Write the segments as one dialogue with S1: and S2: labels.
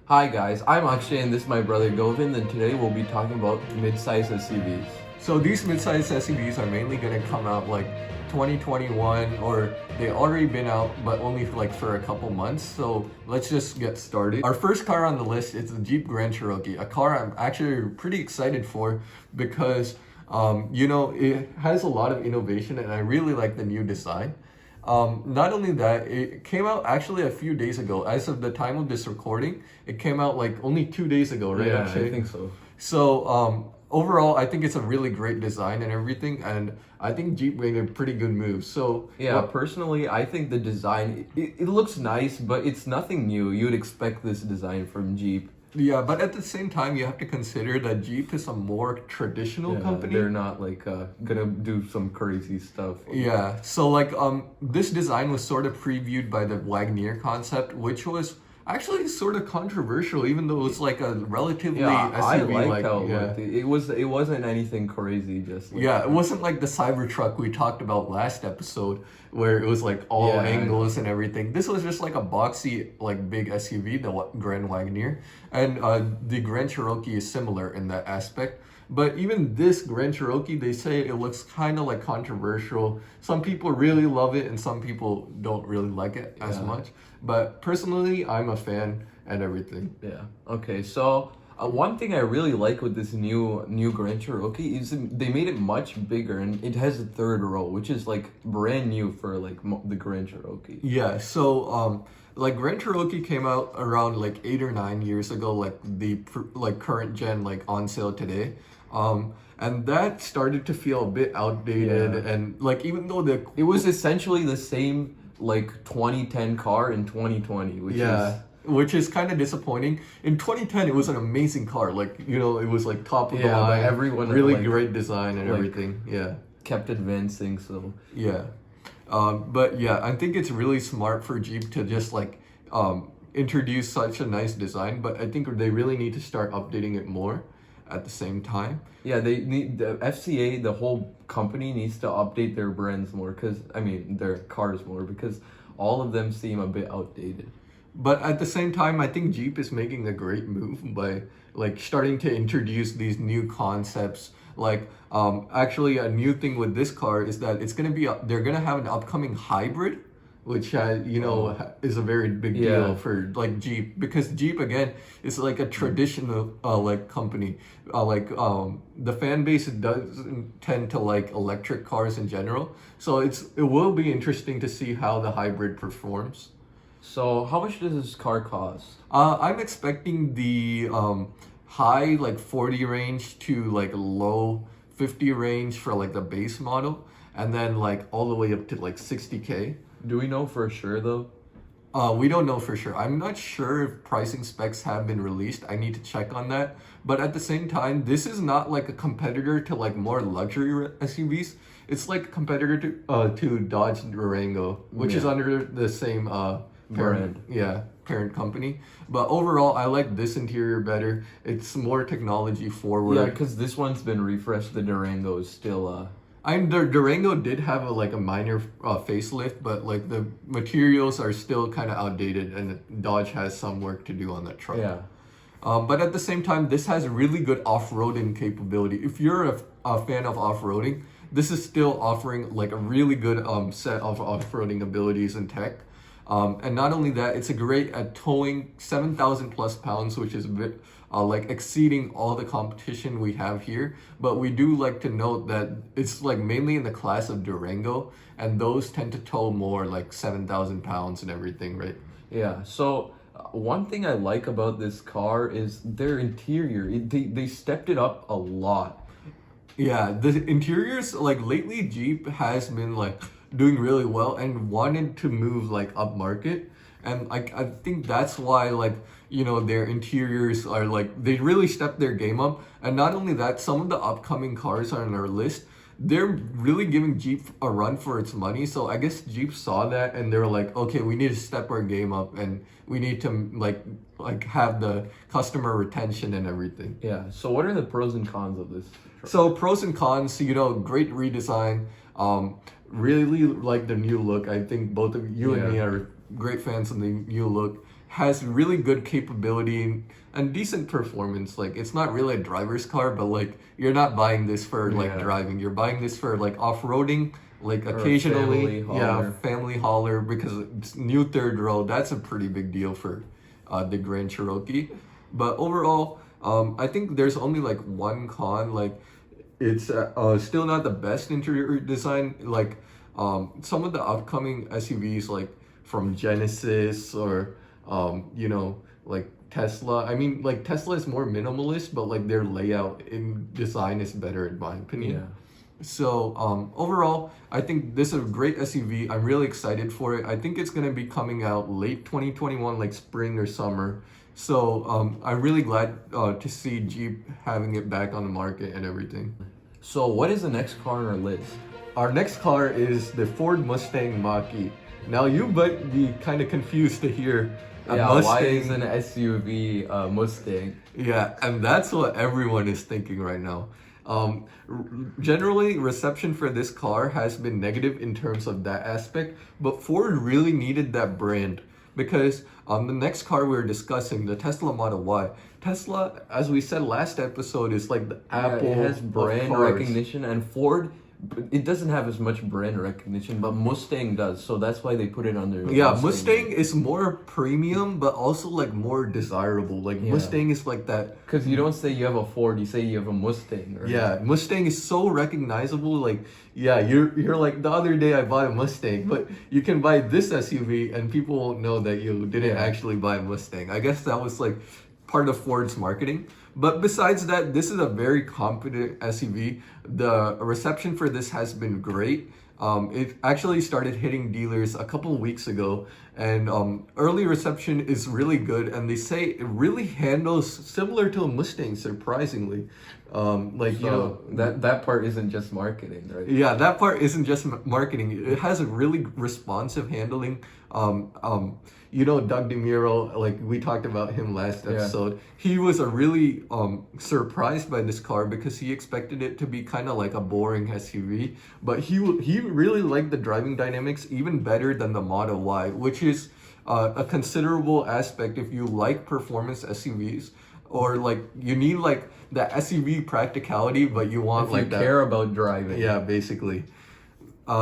S1: Hi guys, I'm Akshay and this is my brother Govind, and today we'll be talking about mid-size SUVs.
S2: So these mid-size SUVs are mainly going to come out like 2021, or they already been out but only for a couple months. So let's just get started. Our first car on the list is the Jeep Grand Cherokee, a car I'm actually pretty excited for because it has a lot of innovation and I really like the new design. Not only that, it came out actually a few days ago. As of the time of this recording, it came out like only 2 days ago, right?
S1: Yeah,
S2: Akshay?
S1: I think so.
S2: So overall, I think it's a really great design and everything, and I think Jeep made a pretty good move. So
S1: Yeah, personally, I think the design, it looks nice, but it's nothing new. You'd expect this design from Jeep.
S2: yeah, but at the same time, you have to consider that Jeep is a more traditional company.
S1: They're not like gonna do some crazy stuff.
S2: Yeah, so this design was sort of previewed by the Wagoneer concept, which was actually sort of controversial, even though it's like a relatively
S1: Yeah, I
S2: SUV
S1: like how it
S2: yeah.
S1: looked. It wasn't anything crazy, just like,
S2: Yeah, it wasn't like the Cybertruck we talked about last episode, where it was like all
S1: Yeah,
S2: angles and everything. This was just like a boxy, like big SUV, the Grand Wagoneer, and the Grand Cherokee is similar in that aspect. But even this Grand Cherokee, they say it looks kind of like controversial. Some people really love it, and some people don't really like it as
S1: Yeah.
S2: much. But personally, I'm a fan and everything.
S1: Yeah. Okay. So one thing I really like with this new Grand Cherokee is they made it much bigger and it has a third row, which is like brand new for like the Grand Cherokee.
S2: Yeah, so like Grand Cherokee came out around like 8 or 9 years ago, like current gen like on sale today. And that started to feel a bit outdated,
S1: Yeah.
S2: and like even though the
S1: It was essentially the same like 2010 car in 2020, which
S2: yeah, which is kind of disappointing. In 2010, it was an amazing car, like it was like top of the
S1: Yeah, but
S2: line,
S1: everyone,
S2: really
S1: like-
S2: great design and
S1: like-
S2: everything. Yeah.
S1: kept advancing. So
S2: Yeah. But yeah, I think it's really smart for Jeep to just introduce such a nice design, but I think they really need to start updating it more at the same time.
S1: yeah, they need the FCA, the whole company needs to update their brands more, their cars more, because all of them seem a bit outdated.
S2: But at the same time, I think Jeep is making a great move by like starting to introduce these new concepts. Actually, a new thing with this car is that they're gonna have an upcoming hybrid, which is a very big deal
S1: Yeah.
S2: for like Jeep, because Jeep again is like a traditional company. The fan base doesn't tend to like electric cars in general, so it will be interesting to see how the hybrid performs.
S1: So how much does this car cost?
S2: I'm expecting the high 40 range to like low 50 range for like the base model, and then like all the way up to like 60K.
S1: Do we know for sure though?
S2: We don't know for sure. I'm not sure if pricing specs have been released. I need to check on that. But at the same time, this is not like a competitor to like more luxury SUVs. It's like a competitor to Dodge Durango, which is
S1: Yeah.
S2: under the same parent,
S1: Brand.
S2: parent company. But overall, I like this interior better. It's more technology forward.
S1: Yeah, because this one's been refreshed. The Durango is still
S2: The Durango did have a minor facelift, but like the materials are still kind of outdated, and Dodge has some work to do on that truck.
S1: yeah.
S2: But at the same time, this has really good off-roading capability. If you're a fan of off-roading, this is still offering like a really good set of off-roading abilities and tech. And not only that, it's a great at towing 7,000 plus pounds, which is a bit exceeding all the competition we have here. But we do like to note that it's like mainly in the class of Durango, and those tend to tow more like 7,000 pounds and everything, right?
S1: Yeah. So one thing I like about this car is their interior. They stepped it up a lot.
S2: Yeah, the interiors, like lately Jeep has been like doing really well and wanted to move like up market, and I think that's why their interiors are like they really stepped their game up. And not only that, some of the upcoming cars on our list, they're really giving Jeep a run for its money. So I guess Jeep saw that and they're like, okay, we need to step our game up and we need to like have the customer retention and everything.
S1: Yeah. So what are the pros and cons of this truck?
S2: So pros and cons, great redesign. Really like the new look. I think both of you and
S1: Yeah.
S2: me are great fans of the new look. has really good capability and decent performance. Like it's not really a driver's car, but like you're not buying this for like
S1: Yeah.
S2: driving. You're buying this for like off-roading, like
S1: Or a
S2: occasionally,
S1: family
S2: yeah,
S1: hauler.
S2: family hauler because it's new third row. That's a pretty big deal for the Grand Cherokee. But overall, I think there's only like one con. Like it's still not the best interior design. Like some of the upcoming SUVs, like from Genesis or like Tesla. I mean, like Tesla is more minimalist, but like their layout in design is better in my opinion.
S1: Yeah.
S2: So overall, I think this is a great SUV. I'm really excited for it. I think it's gonna be coming out late 2021, like spring or summer. So I'm really glad to see Jeep having it back on the market and everything.
S1: So what is the next car on our list?
S2: Our next car is the Ford Mustang Mach-E. Now you might be kind of confused to hear a
S1: Yeah,
S2: Mustang.
S1: why is an SUV Mustang?
S2: Yeah, and that's what everyone is thinking right now. Generally, reception for this car has been negative in terms of that aspect, but Ford really needed that brand because the next car we're discussing, the Tesla Model Y, Tesla, as we said last episode, is like the Apple.
S1: It has
S2: of
S1: brand
S2: cars.
S1: recognition, and Ford, it doesn't have as much brand recognition, but Mustang does. So that's why they put it under.
S2: Yeah, Mustang is more premium, but also like more desirable. Like
S1: Yeah.
S2: Mustang is like that.
S1: Because you don't say you have a Ford, you say you have a Mustang. Right?
S2: Yeah, Mustang is so recognizable. Like, yeah, you're like the other day I bought a Mustang, but you can buy this SUV and people won't know that you didn't
S1: Yeah.
S2: actually buy a Mustang. I guess that was like part of Ford's marketing. But besides that, this is a very competent SUV. The reception for this has been great. It actually started hitting dealers a couple of weeks ago, and early reception is really good. And they say it really handles similar to a Mustang, surprisingly.
S1: That part isn't just marketing, right?
S2: Yeah, that part isn't just marketing. It has a really responsive handling. Doug DeMuro, like we talked about him last
S1: Yeah.
S2: episode. He was a really surprised by this car because he expected it to be kind of like a boring SUV, but he really liked the driving dynamics even better than the Model Y, which is a considerable aspect if you like performance SUVs or like you need like the SUV practicality, but you want
S1: If
S2: like
S1: you
S2: that.
S1: care about driving.
S2: Yeah, basically.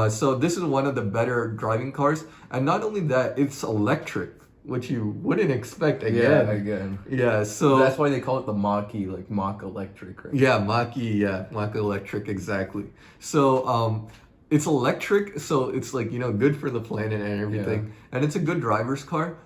S2: So this is one of the better driving cars, and not only that, it's electric, which you wouldn't expect
S1: Yeah,
S2: again.
S1: again.
S2: Yeah, so
S1: That's why they call it the Mach-E, like Mach Electric, right?
S2: yeah, Mach-E, yeah, Mach electric, exactly. So it's electric, so it's like good for the planet and everything, and it's a good driver's car.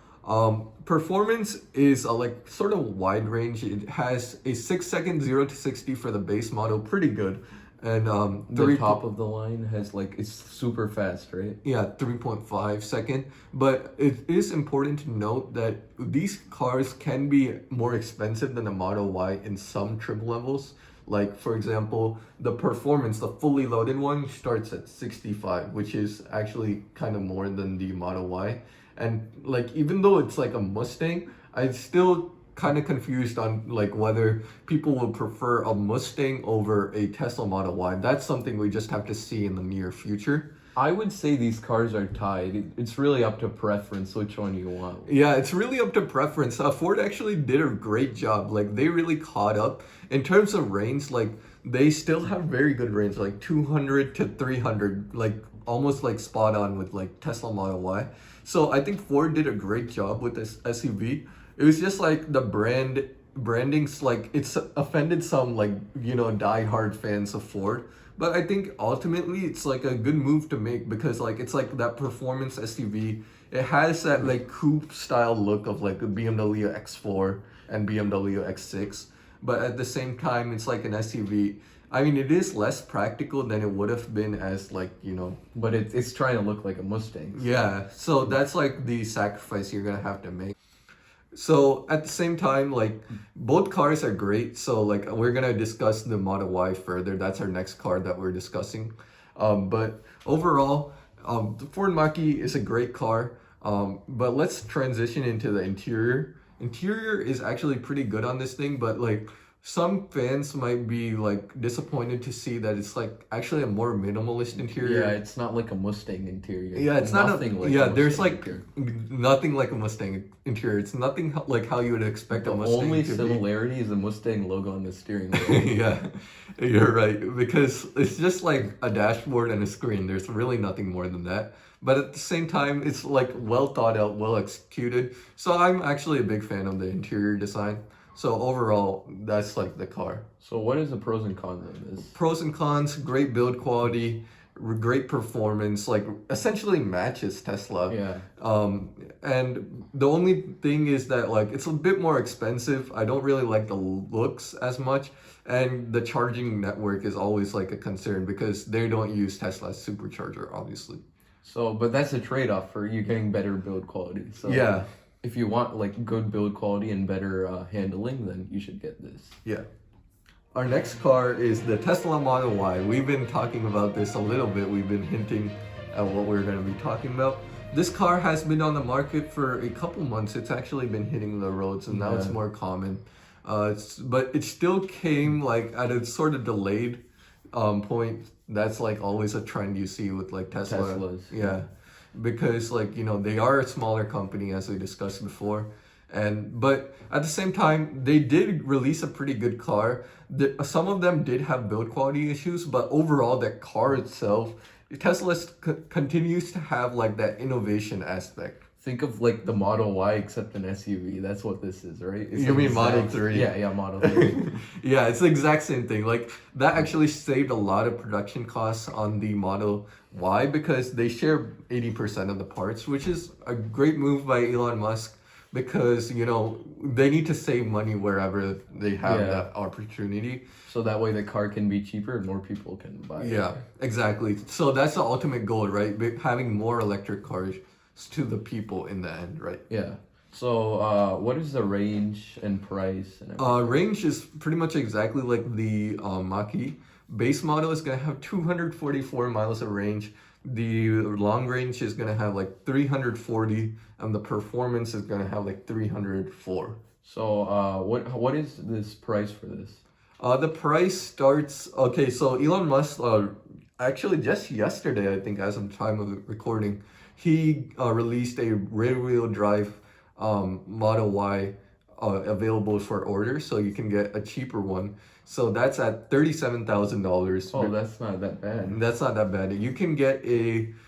S2: Performance is like sort of wide range. It has a 6-second 0 to 60 for the base model, pretty good. And
S1: The top of the line has like, it's super fast, right?
S2: Yeah, 3.5 second. But it is important to note that these cars can be more expensive than the Model Y in some trim levels. Like, for example, the performance, the fully loaded one, starts at 65, which is actually kind of more than the Model Y. And like, even though it's like a Mustang, I still kind of confused on like whether people would prefer a Mustang over a Tesla Model Y. That's something we just have to see in the near future.
S1: I would say these cars are tied. It's really up to preference which one you want.
S2: Yeah, it's really up to preference. Ford actually did a great job. Like they really caught up in terms of range. Like they still have very good range, like 200 to 300, like almost like spot on with like Tesla Model Y. So I think Ford did a great job with this SUV. It was just like the branding's like it's offended some like die-hard fans of Ford, but I think ultimately it's like a good move to make because like it's like that performance SUV. It has that like coupe style look of like a BMW X4 and BMW X6, but at the same time it's like an SUV. I mean, it is less practical than it would have been as like
S1: But it's trying to look like a Mustang.
S2: yeah. So that's like the sacrifice you're gonna have to make. So at the same time, like both cars are great. So like we're gonna discuss the Model Y further. That's our next car that we're discussing. But overall, the Ford Mach-E is a great car. But let's transition into the interior. Interior is actually pretty good on this thing, but like some fans might be like disappointed to see that it's like actually a more minimalist interior.
S1: Yeah, it's not like a Mustang interior.
S2: Yeah, it's not
S1: nothing
S2: a
S1: like
S2: yeah.
S1: a
S2: There's
S1: Mustang
S2: like
S1: interior.
S2: nothing like a Mustang interior. It's nothing like how you would expect
S1: The
S2: a Mustang
S1: only
S2: to be.
S1: similarity is the Mustang logo on the steering wheel.
S2: Yeah, you're right because it's just like a dashboard and a screen. There's really nothing more than that. But at the same time, it's like well thought out, well executed. So I'm actually a big fan of the interior design. So overall, that's like the car.
S1: So what is the pros and cons of this?
S2: Pros and cons: great build quality, great performance, like essentially matches Tesla.
S1: Yeah.
S2: And the only thing is that like it's a bit more expensive. I don't really like the looks as much, and the charging network is always like a concern because they don't use Tesla's supercharger, obviously.
S1: So, but that's a trade-off for you getting better build quality. So
S2: Yeah,
S1: if you want like good build quality and better handling, then you should get this.
S2: yeah. Our next car is the Tesla Model Y. We've been talking about this a little bit. We've been hinting at what we're going to be talking about. This car has been on the market for a couple months. It's actually been hitting the roads, and now it's
S1: Yeah.
S2: more common. But it still came like at a sort of delayed point. That's like always a trend you see with like Tesla.
S1: Teslas.
S2: Yeah, because like they are a smaller company as we discussed before, but at the same time they did release a pretty good car. Some of them did have build quality issues, but overall that car itself, Tesla continues to have like that innovation aspect.
S1: Think of like the Model Y except an SUV. That's what this is, right? It's
S2: You
S1: the
S2: mean Model
S1: exact-
S2: 3?
S1: Yeah, yeah, Model 3.
S2: Yeah, it's the exact same thing. Like that actually saved a lot of production costs on the Model Y because they share 80% of the parts, which is a great move by Elon Musk because they need to save money wherever they have
S1: Yeah.
S2: that opportunity.
S1: So that way the car can be cheaper and more people can buy it.
S2: Yeah, exactly. So that's the ultimate goal, right? Having more electric cars to the people in the end, right?
S1: Yeah. So what is the range and price and everything?
S2: Range is pretty much exactly like the Mach-E. Base model is gonna have 244 miles of range. The long range is gonna have like 340, and the performance is gonna have like 304.
S1: So what is this price for this?
S2: The price starts. Okay, so Elon Musk, actually just yesterday, I think, as of time of the recording, he released a rear-wheel drive Model Y available for order, so you can get a cheaper one. So that's at $37,000.
S1: Oh, that's not that bad.
S2: That's not that bad. You can get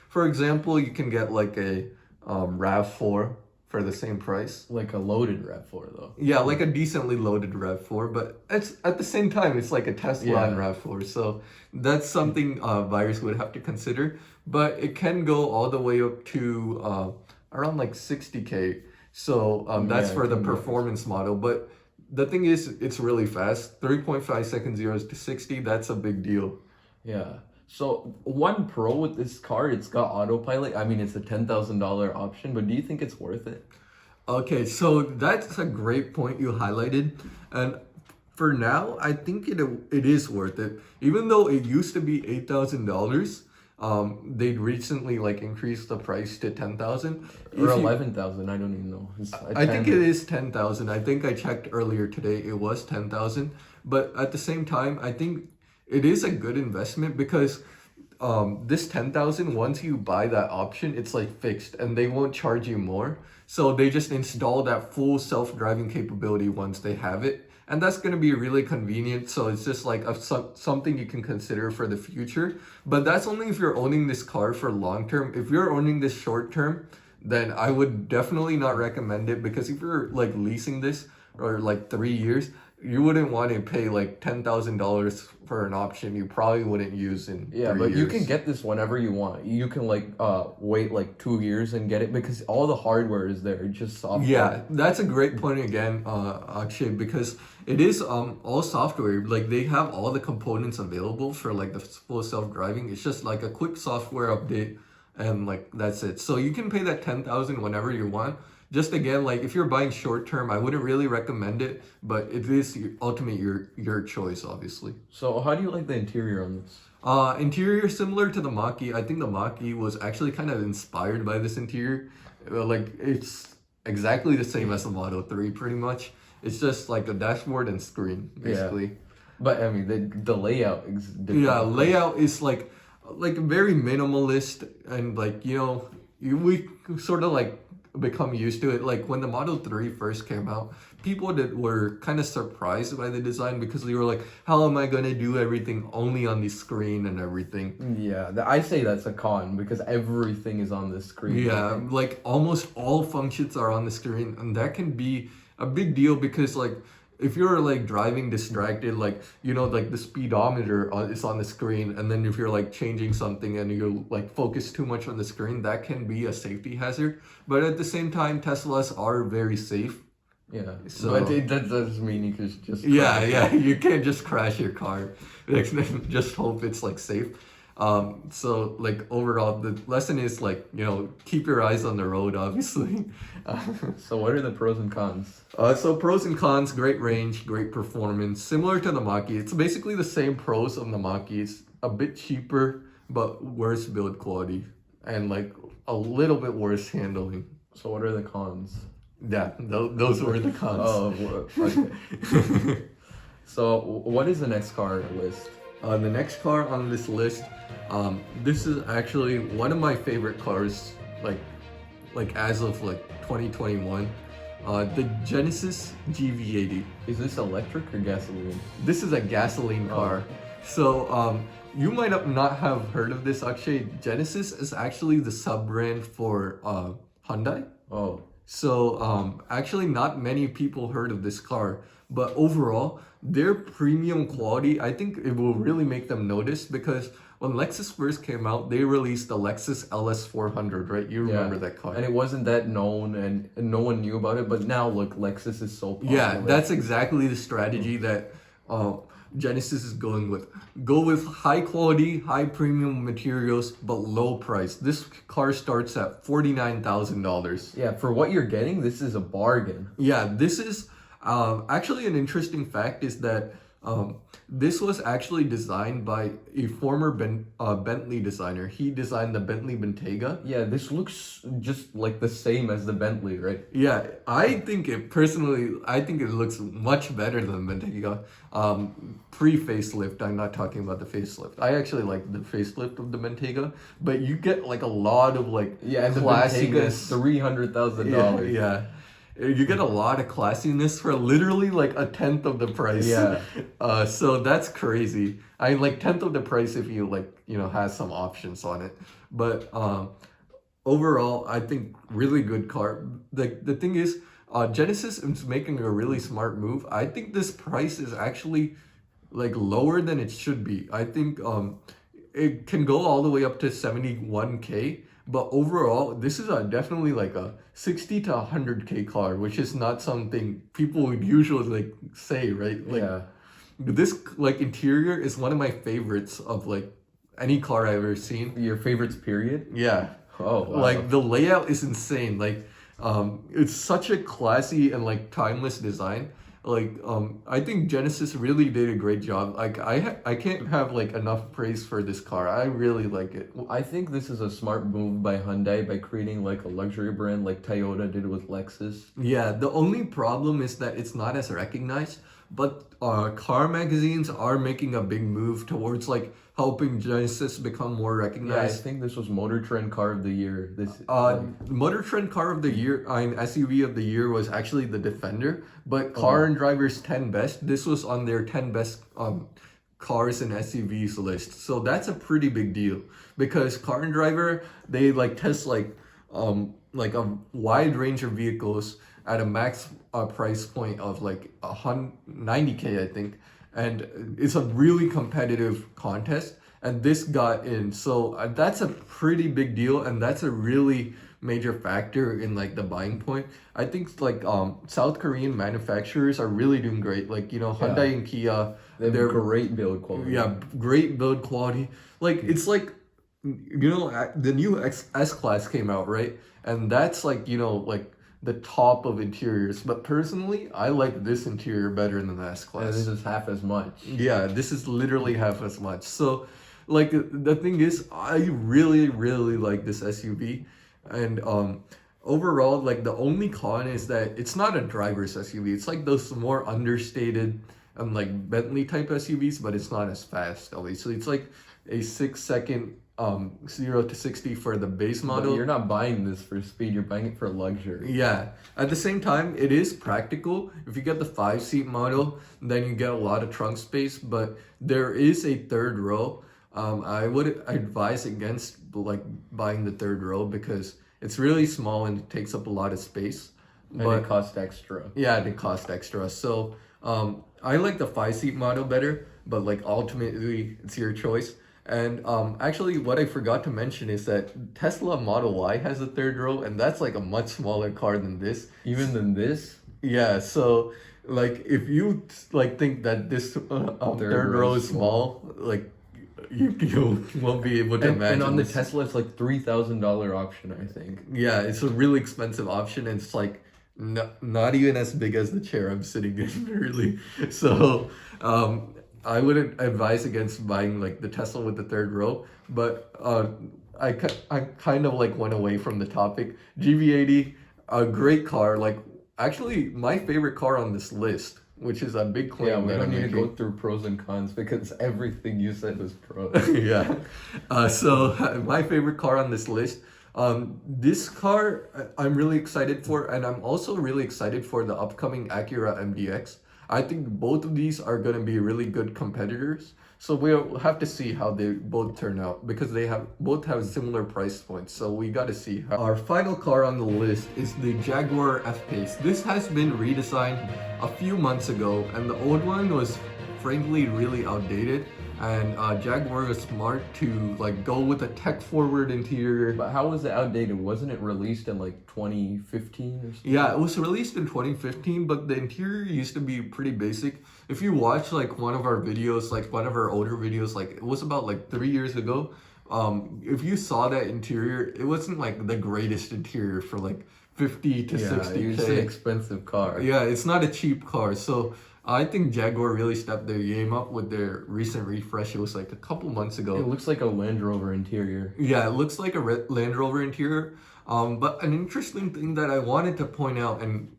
S2: for example, you can get like a RAV4 for the same price.
S1: Like a loaded RAV4 though.
S2: Yeah, like a decently loaded RAV4, but it's at the same time it's like a Tesla
S1: Yeah.
S2: and RAV4, so that's something buyers would have to consider. But it can go all the way up to around like 60K. So that's
S1: Yeah,
S2: for
S1: it
S2: the
S1: can go.
S2: performance model. But the thing is, it's really fast. 3.5 seconds 0 to 60. That's a big deal.
S1: Yeah. So one pro with this car, it's got autopilot. I mean, it's a $10,000 option, but do you think it's worth it?
S2: Okay, so that's a great point you highlighted, and for now, I think it is worth it. Even though it used to be $8,000, they recently like increased the price to 10,000
S1: Or 11,000? I don't even know. It's
S2: I think it is 10,000. I think I checked earlier today. It was 10,000, but at the same time, I think it is a good investment because this 10,000, once you buy that option, it's like fixed and they won't charge you more. So they just install that full self-driving capability once they have it. And that's going to be really convenient. So it's just like something you can consider for the future. But that's only if you're owning this car for long term. If you're owning this short term, then I would definitely not recommend it because if you're like leasing this or like 3 years, you wouldn't want to pay like $10,000 for an option you probably wouldn't use in 3
S1: Yeah, but
S2: years.
S1: you can get this whenever you want. You can like wait like 2 years and get it because all the hardware is there. It's just software.
S2: Yeah, that's a great point again, Akshay, because it is all software. Like they have all the components available for like the full self-driving. It's just like a quick software update and like that's it. So you can pay that 10,000 whenever you want. Just again, like if you're buying short term, I wouldn't really recommend it, but it is ultimately your choice, obviously.
S1: So how do you like the interior on this?
S2: Interior similar to the Mach-E. I think the Mach-E was actually kind of inspired by this interior. Like it's exactly the same as the Model 3 pretty much. It's just like a dashboard and screen, basically.
S1: But I mean, the layout is different.
S2: Yeah, layout is like very minimalist, and like we sort of like become used to it. Like when the Model 3 first came out, people that were kind of surprised by the design because they were like, how am I gonna do everything only on the screen and everything?
S1: Yeah, I say that's a con because everything is on the screen.
S2: Yeah, like almost all functions are on the screen, and that can be a big deal because like if you're like driving distracted, like like the speedometer is on the screen, and then if you're like changing something and you like focus too much on the screen, that can be a safety hazard. But at the same time, Teslas are very safe.
S1: Yeah,
S2: So
S1: but that doesn't mean you could just
S2: yeah, you can't just crash your car. Just hope it's like safe. So like overall, the lesson is like keep your eyes on the road, obviously.
S1: So what are the pros and cons?
S2: So pros and cons: great range, great performance, similar to the Mach-E. It's basically the same pros of the Mach-E. It's a bit cheaper, but worse build quality and like a little bit worse handling.
S1: So what are the cons?
S2: Yeah, those were the cons.
S1: Oh, okay. So what is the next car on the list?
S2: The next car on this list, this is actually one of my favorite cars, like as of like 2021. The Genesis GV80.
S1: Is this electric or gasoline?
S2: This is a gasoline car. So you might not have heard of this. Actually, Genesis is actually the sub-brand for Hyundai.
S1: Oh.
S2: So actually not many people heard of this car, but overall their premium quality, I think it will really make them notice because when Lexus first came out, they released the Lexus LS400, right? You remember that car.
S1: And it wasn't that known and no one knew about it, but now look, Lexus is so popular.
S2: Yeah, that's exactly the strategy that Genesis is going with. Go with high quality, high premium materials, but low price. This car starts at $49,000.
S1: Yeah, for what you're getting, this is a bargain.
S2: Yeah, this is actually an interesting fact is that this was actually designed by a former Bentley designer. He designed the Bentley Bentayga.
S1: Yeah, this looks just like the same as the Bentley, right?
S2: Yeah, I think it looks much better than Bentayga. Pre-facelift, I'm not talking about the facelift. I actually like the facelift of the Bentayga, but you get like a lot of like
S1: and the Bentayga is $300,000.
S2: Yeah. You get a lot of classiness for literally like a tenth of the price.
S1: Yeah.
S2: So that's crazy. I mean, like tenth of the price if you like, has some options on it. But overall, I think really good car. The thing is, Genesis is making a really smart move. I think this price is actually like lower than it should be. I think it can go all the way up to 71K. But overall, this is definitely like a 60 to 100K car, which is not something people would usually like say, right? Like,
S1: yeah.
S2: This like interior is one of my favorites of like any car I've ever seen.
S1: Your favorites, period?
S2: Yeah.
S1: Oh, wow.
S2: Like the layout is insane. Like, it's such a classy and like timeless design. Like I think Genesis really did a great job. Like I can't have like enough praise for this car. I really like it.
S1: I think this is a smart move by Hyundai by creating like a luxury brand like Toyota did with Lexus.
S2: Yeah, the only problem is that it's not as recognized, but car magazines are making a big move towards like helping Genesis become more
S1: Yeah, I
S2: recognized.
S1: think this was Motor Trend Car of the Year.
S2: Motor Trend Car of the Year, SUV of the Year was actually the Defender, but Car and Driver's 10 Best, this was on their 10 best cars and SUVs list. So that's a pretty big deal because Car and Driver, they like test like a wide range of vehicles at a max price point of like 90K, I think. And it's a really competitive contest, and this got in. So that's a pretty big deal, and that's a really major factor in like the buying point. I think like South Korean manufacturers are really doing great. Like Hyundai and Kia,
S1: they're great build quality.
S2: Yeah, great build quality. Like it's like the new S-Class came out, right? And that's like like the top of interiors, but personally I like this interior better than the S-Class.
S1: Yeah, this is half as much.
S2: Yeah, this is literally half as much. So like the thing is, I really like this SUV, and overall, like the only con is that it's not a driver's SUV. It's like those more understated like Bentley type SUVs, but it's not as fast. Obviously, it's like a 6 second 0 to 60 for the base
S1: But
S2: model.
S1: you're not buying this for speed, you're buying it for luxury.
S2: Yeah. At the same time, it is practical. If you get the 5 seat model, then you get a lot of trunk space, but there is a third row. I would advise against like buying the third row because it's really small and it takes up a lot of space.
S1: And it costs extra.
S2: Yeah, they cost extra. So I like the 5 seat model better, but like ultimately it's your choice. And actually, what I forgot to mention is that Tesla Model Y has a third row, and that's like a much smaller car than this.
S1: Even than this?
S2: Yeah, so like if you like think that this third row is small, like you won't be able to imagine.
S1: And on the
S2: this.
S1: Tesla, it's like $3,000 option, I think.
S2: Yeah, it's a really expensive option, and it's like not even as big as the chair I'm sitting in, really. So I wouldn't advise against buying like the Tesla with the third row, but I kind of like went away from the topic. GV80, a great car. Like actually, my favorite car on this list, which is a big claim.
S1: Yeah, we
S2: that
S1: don't
S2: I'm
S1: need to
S2: making.
S1: go through pros and cons because everything you said was pros.
S2: Yeah. So my favorite car on this list. This car I'm really excited for, and I'm also really excited for the upcoming Acura MDX. I think both of these are going to be really good competitors. So we'll have to see how they both turn out because they both have similar price points. So we got to see how. Our final car on the list is the Jaguar F-Pace. This has been redesigned a few months ago, and the old one was frankly really outdated. And Jaguar was smart to like go with a tech-forward interior.
S1: But how was it outdated? Wasn't it released in like 2015 or something?
S2: Yeah, it was released in 2015, but the interior used to be pretty basic. If you watch like one of our videos, like one of our older videos, like it was about like 3 years ago. If you saw that interior, it wasn't like the greatest interior for like 50 to 60K.
S1: It's an expensive car.
S2: Yeah, it's not a cheap car. So I think Jaguar really stepped their game up with their recent refresh. It was like a couple months ago.
S1: It looks like a Land Rover interior.
S2: Yeah, it looks like a Land Rover interior. But an interesting thing that I wanted to point out, and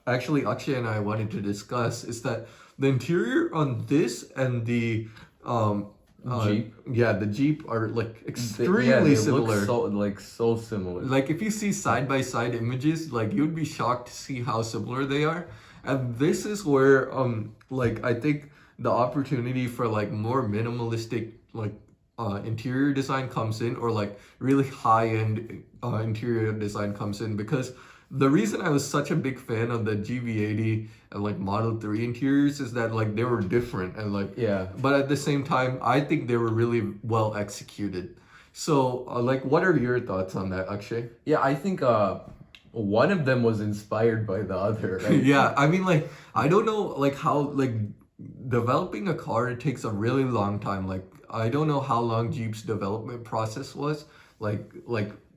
S2: actually Akshay and I wanted to discuss, is that the interior on this and the
S1: Jeep.
S2: Yeah, the Jeep are like extremely similar.
S1: Look so similar.
S2: Like if you see side by side images, like you'd be shocked to see how similar they are. And this is where like I think the opportunity for like more minimalistic like interior design comes in, or like really high-end interior design comes in, because the reason I was such a big fan of the GV80 and like Model 3 interiors is that like they were different and like
S1: Yeah.
S2: but at the same time I think they were really well executed. So like what are your thoughts on that, Akshay?
S1: Yeah, I think one of them was inspired by the other. Right?
S2: Yeah, I mean like I don't know like how like developing a car, it takes a really long time. Like I don't know how long Jeep's development process was, like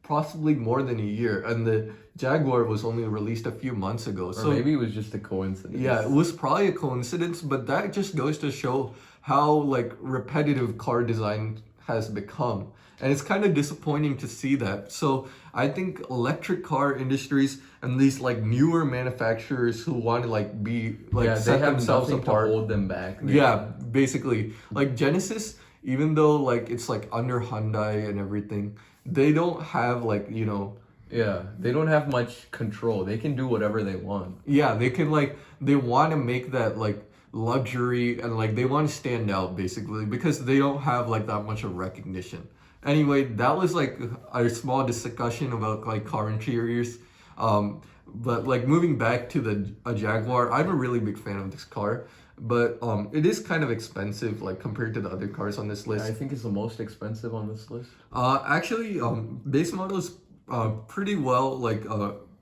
S2: possibly more than a year, and the Jaguar was only released a few months ago.
S1: Or
S2: So
S1: maybe it was just a coincidence.
S2: yeah, it was probably a coincidence, but that just goes to show how like repetitive car design has become. And it's kind of disappointing to see that. So I think electric car industries and these like newer manufacturers who want to like be like
S1: Yeah,
S2: set
S1: they have
S2: themselves
S1: nothing
S2: apart.
S1: to hold them back.
S2: Yeah, basically. Like Genesis, even though like it's like under Hyundai and everything, they don't have like, you know,
S1: Yeah, they don't have much control. They can do whatever they want.
S2: yeah, they can like they want to make that like luxury, and like they want to stand out basically because they don't have like that much of recognition. Anyway, that was like a small discussion about like car interiors. But like moving back to a Jaguar, I'm a really big fan of this car, but it is kind of expensive like compared to the other cars on this list.
S1: I think it's the most expensive on this list.
S2: Actually, base model is pretty well like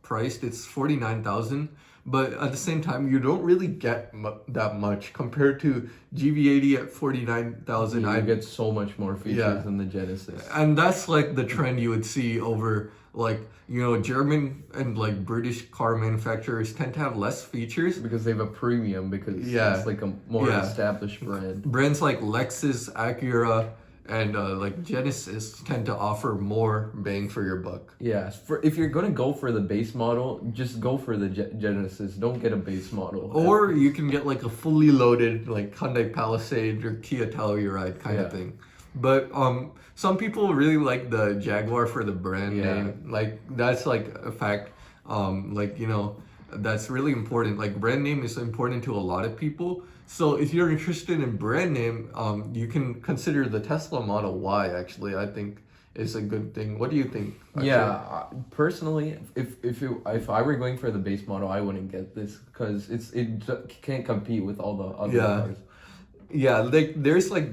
S2: priced. It's 49,000, but at the same time, you don't really get that much compared to GV80 at 49,000.
S1: You
S2: I
S1: get so much more features
S2: Yeah.
S1: than the Genesis.
S2: And that's like the trend you would see over like, you know, German and like British car manufacturers tend to have less features.
S1: Because they have a premium, because
S2: Yeah.
S1: it's like a more
S2: Yeah.
S1: established brand.
S2: Brands like Lexus, Acura, and like Genesis tend to offer more bang for your buck.
S1: Yeah, if you're gonna go for the base model, just go for the Genesis. Don't get a base model.
S2: Or you can get like a fully loaded like Hyundai Palisade or Kia Telluride kind of thing. But some people really like the Jaguar for the brand name. Like that's like a fact. Like you know, that's really important. Like brand name is important to a lot of people. So if you're interested in brand name, you can consider the Tesla Model Y. Actually, I think is a good thing. What do you think? Actually?
S1: Yeah, personally, if I were going for the base model, I wouldn't get this because it can't compete with all the other cars.
S2: Yeah, like there's like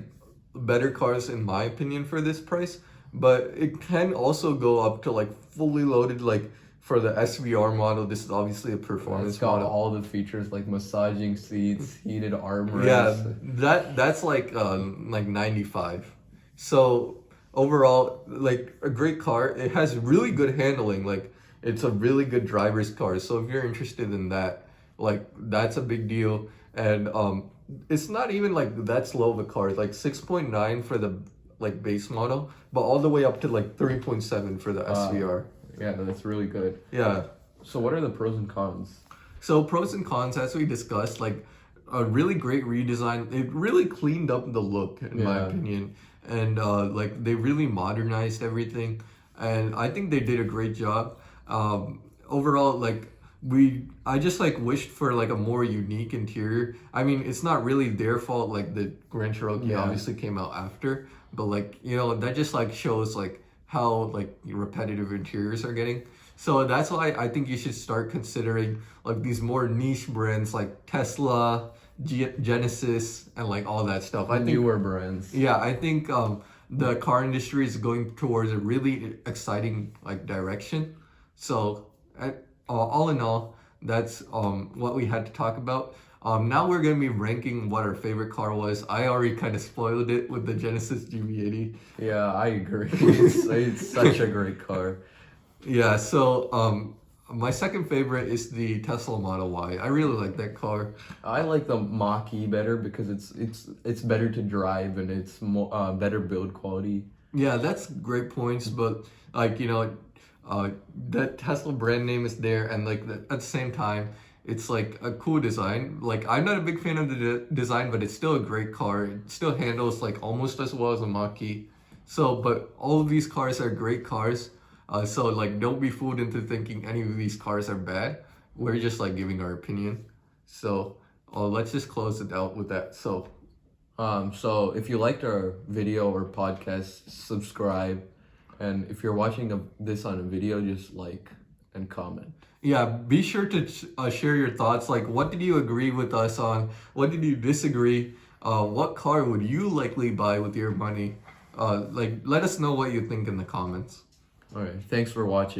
S2: better cars in my opinion for this price, but it can also go up to like fully loaded like. For the SVR model, this is obviously a performance
S1: It's got
S2: model.
S1: all the features like massaging seats, heated armrests.
S2: Yeah, that's like 95. So overall, like a great car. It has really good handling. Like it's a really good driver's car. So if you're interested in that, like that's a big deal. And it's not even like that's low of a car. It's like 6.9 for the like base model, but all the way up to like 3.7 for the SVR.
S1: Yeah, that's really good.
S2: Yeah.
S1: So what are the pros and cons?
S2: So pros and cons, as we discussed, like a really great redesign. It really cleaned up the look, in my opinion, and like they really modernized everything, and I think they did a great job. Overall, like I just like wished for like a more unique interior. I mean, it's not really their fault. Like the Grand Cherokee obviously came out after, but like you know that just like shows like how like repetitive interiors are getting. So that's why I think you should start considering like these more niche brands like Tesla, Genesis, and like all that stuff. I think
S1: Newer brands.
S2: Yeah, I think the car industry is going towards a really exciting like direction. So all in all, that's what we had to talk about. Now we're gonna be ranking what our favorite car was. I already kind of spoiled it with the Genesis GV80.
S1: Yeah, I agree. It's such a great car.
S2: Yeah, so my second favorite is the Tesla Model Y. I really like that car.
S1: I like the Mach-E better because it's better to drive and it's more better build quality.
S2: Yeah, that's great points, but like you know, the Tesla brand name is there, and like at the same time. It's like a cool design. Like I'm not a big fan of the design, but it's still a great car. It still handles like almost as well as a Mach-E. So, but all of these cars are great cars. So like don't be fooled into thinking any of these cars are bad. We're just like giving our opinion. So let's just close it out with that. So
S1: if you liked our video or podcast, subscribe, and if you're watching this on a video, just like and comment.
S2: Yeah, be sure to share your thoughts. Like, what did you agree with us on? What did you disagree? What car would you likely buy with your money? Like, let us know what you think in the comments.
S1: All right, thanks for watching.